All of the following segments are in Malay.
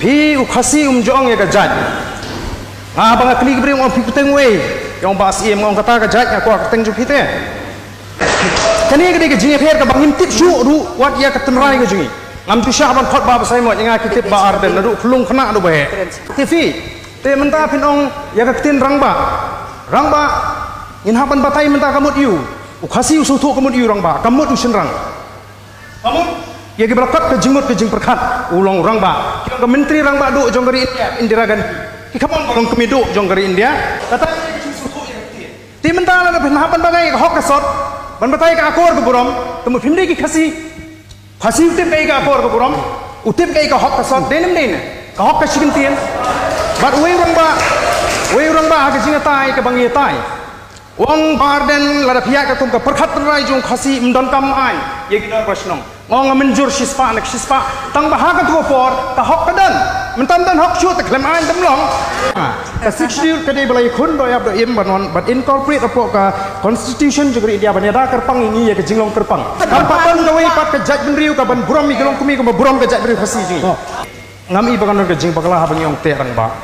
pi ukhasi jong ya gajat bang kli bri ong pi kuteng we yang bas im ong kata gajat aku kuteng ju pite kani gede ke jinge pher ka bang tip su ru wat ya katenrai ke jingi ngam tu sha ban khot ba sai mo nga kitip ba arden ru khulung khana do be tv te menta pin ong ya ka tin rangba in hapan batai menta kamut yu ukhasi usu thu kamut yu rangba kamut usin rang kamut ya ke berakat ke jingmut ke jing perkat ulong rangba ke menteri rangba do jong gari Indira Gandhi ki kapon bolong kemido jong gari India kata ti mentala na pinahapan bagay ka hok kasot ban batay ka akor ko burom tumu phimde ki khasi utip kay ka akor ko burom utip kay ka hok kasot denim ka hok ka chikin tien bat we rangba ha ke jinga tai ka bangi tai wong barden lada pihak ka tum ka perkhat rai jong khasi mdon kam ai ye ki dor prashnong ngong menjur sispa tang bahaga tu por ta hok kadan mentam dan hok shoot klem ain demlong ka 60 kadi balai khun do yap do im banon but incorporate apo ka constitution juga India baneda kerpang ini ya ke jinglong kerpang kampatan gawe pat ke jaj benriu ka ban buram mi gelong kumi ka buram ke jaj benriu khasi ji ngam i bagan ke jing bagla ha bang te rang ba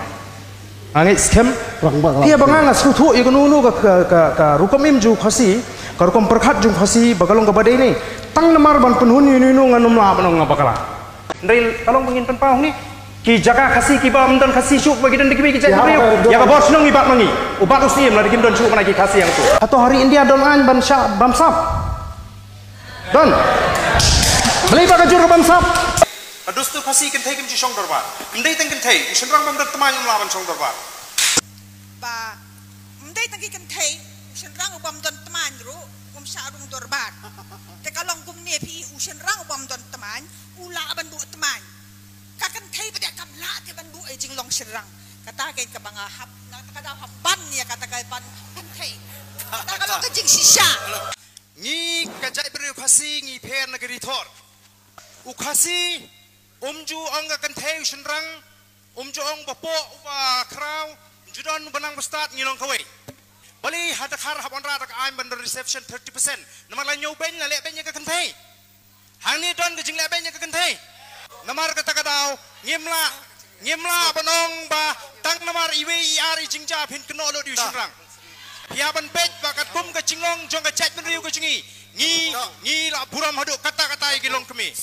angai scam rang ba dia banganga suthu i nunu ka rukom im ju khasi karukom perkhat ju khasi bagalong ka badai ni tang namar ban penhuni nunu nganum la banong ngabakala ndai kalong pengin penpau ni ki jaga khasi ki bam dan khasi syuk bagi dan dikimi ki jai ya ka bos nong ibat mangi ubat usim la dikim don syuk mana ki khasi yang tu atau hari India don an ban sha bam sap don beli ba kajur bam sap adus tu khasi ken thai kim chi song dorba ndai tang ken thai senrang bam dar tamai la ban song dorba ba ndai tang ki ken thai senrang bam don tamai ru kum sha dung dorba te kalong kum ne pi usen rang bam don teman ula bandu teman kakan thai pada kam la te bandu e jing long serang kata kai ka banga hap kata hap ban ya kata kai ban thai kata kalong ka jing sisa ni ka jai beri khasi ngi pher nagari thor ukhasi umju ong ka kan thai usen rang umju ong bapo ba kraw judon banang bestat ngilong kawai bali hada khar habon ra tak aim bandar reception 30% namar la nyau ben la le ben ya ka kan thai hang ni don ke jing le ben ya ka kan thai namar ka takadaw ngimla banong ba tang namar iwe ari jingja phin kno lo di sunrang ya ban pej ba kat kum ka jingong jong ka chat ben riu ka jingi ngi la buram hadu kata-kata igilong kemi